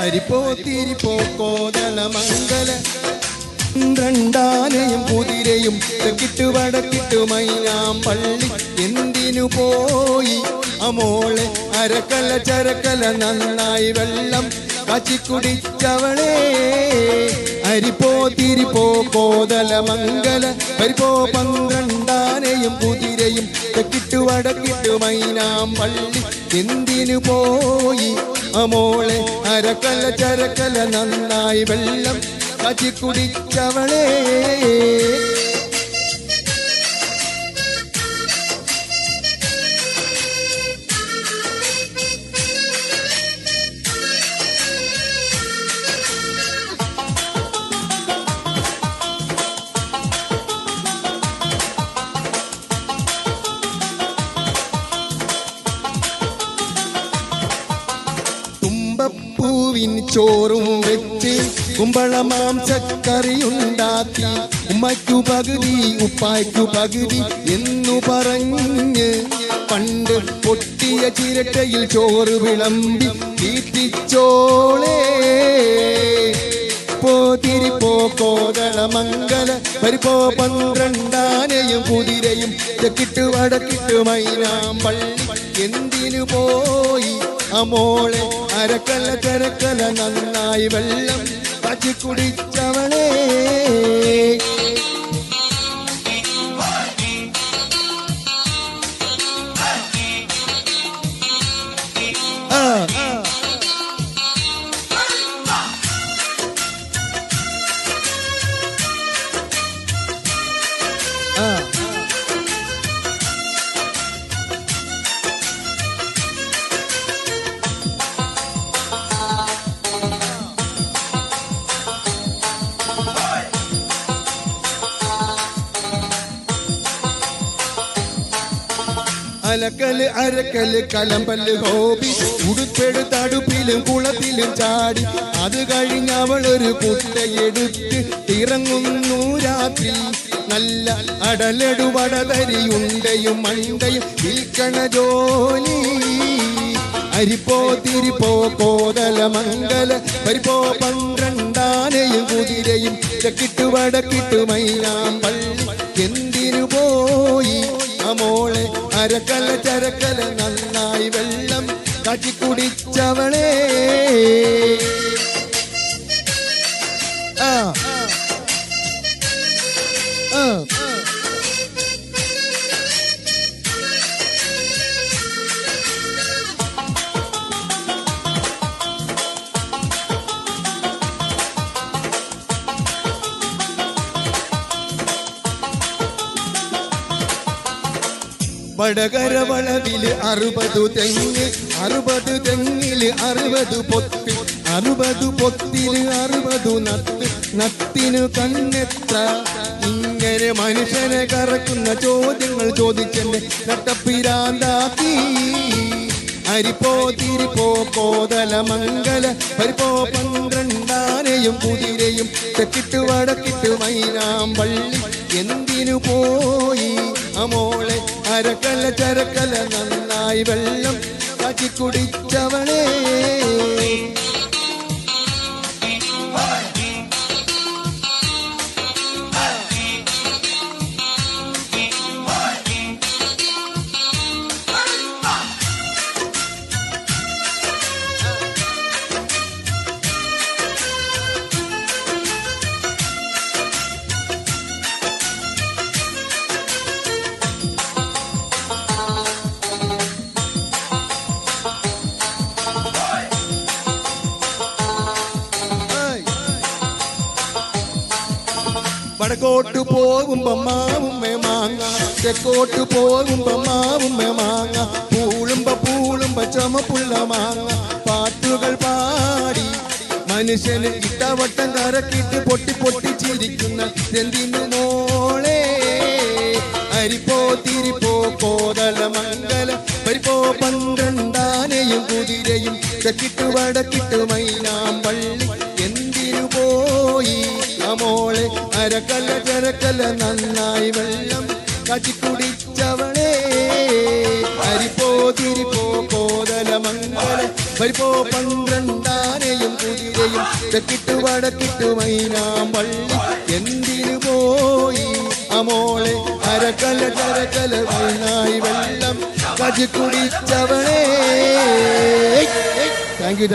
അരിപ്പോ തിരിപ്പോ കോതളമംഗല രണ്ടാനയും കുതിരയും തെക്കിട്ടു വടക്കിട്ടു മൈനാം പള്ളി എന്തിനു പോയി അമോളെ അരക്കല ചരക്കല നന്നായി വെള്ളം കാച്ചിക്കുടിച്ചവളെ അരിപ്പോ തിരിപ്പോ കോതളമംഗല പരിപ്പോ 12 കുതിരയും തെക്കിട്ടു വടക്കിട്ടു മൈനാം പള്ളി എന്തിനു പോയി അമോളെ അരക്കല ചരക്കല നന്നായി വെള്ളം കാച്ചിക്കുടിച്ചവളെ പൂവിൻ ചോറും വെച്ച് കുമ്പളമാംസക്കറിയുണ്ടാക്കി ഉമ്മയ്ക്കു പകുതി ഉപ്പായ്ക്കു പകുതി എന്നു പറഞ്ഞ് പണ്ട് പൊട്ടിയ ചിരട്ടയിൽ ചോറ് വിളമ്പി തീറ്റിച്ചോളേ പോതിരിപ്പോ കോതളമംഗല പരിപ്പോ 12 കുതിരയും തെക്കിട്ടു വടക്കിട്ടു മൈനാം പള്ളി എന്തിനു പോയി അമോളെ അരക്കല ചരക്കല നന്നായി വെള്ളം കാച്ചിക്കുടിച്ചവളെ അലക്കല് അരക്കല് കലമ്പല് ഹോബി ഉടുപ്പെടുത്ത് അടുപ്പിലും കുളത്തിലും ചാടി അത് കഴിഞ്ഞവളൊരു കുട്ടയെടുത്ത് ഇറങ്ങുന്നു രാത്രി നല്ല അടലടു വടതരിയുണ്ടയും മണ്ടയും വിൽക്കണ ജോലി അരിപ്പോ തിരിപ്പോ കോതളമംഗല പരിപ്പോ 12 കുതിരയും തെക്കിട്ടു വടക്കിട്ടു മൈനാം പള്ളി എന്തിനു പോയി അമോളെ അരക്കല ചരക്കല നന്നായി വെള്ളം കാച്ചിക്കുടിച്ചവളെ വടകര വളവില് 60 തെങ്ങ് 60 തെങ്ങില് 60 പൊത്ത് 60 പൊത്തില് 60 നത്ത് നത്തിനു കണ്ണെത്ര ഇങ്ങനെ മനുഷ്യനെ കറക്കുന്ന ചോദ്യങ്ങൾ ചോദിച്ചെന്നെ നട്ടപ്പിരാന്താക്കി അരിപ്പോ തിരിപ്പോ കോതളമംഗല പരിപ്പോ 12 കുതിരയും തെക്കിട്ടു വടക്കിട്ടു മൈനാം പള്ളി എന്തിനു പോയി അമോളെ അരക്കല ചരക്കല നന്നായി വെള്ളം കാച്ചിക്കുടിച്ചവളെ വടക്കോട്ട് പോകുമ്പോ മാവുമ്മ മാങ്ങ തെക്കോട്ട് പോകുമ്പോ മാവുമ്മ മാങ്ങ പൂളുമ്പോ ചുമപ്പുള്ള മാങ്ങ പാട്ടുകൾ പാടി മനുഷ്യന് ഇട്ടവട്ടം കറക്കിട്ട് പൊട്ടി പൊട്ടി ചിരിക്കുന്ന എന്തിനു മോളെ അരിപ്പോ തിരിപ്പോ കോതളമംഗല പരിപ്പോ 12 കുതിരയും തെക്കിട്ടു വടക്കിട്ടു മൈനാം പള്ളി എന്തിനു പോയി അമോളെ അരക്കല ചരക്കല നന്നായി വെള്ളം കാച്ചിക്കുടിച്ചവളെ അരിപ്പോ തിരിപ്പോ കോതളമംഗല പരിപ്പോ 12 കുതിരയും തെക്കിട്ടു വടക്കിട്ടു മൈനാമ്പള്ളി എന്തിനു പോയി അമോളെ അരക്കല ചരക്കല മൈനായി വെള്ളം കജി കുടിച്ചവളേ. Thank you.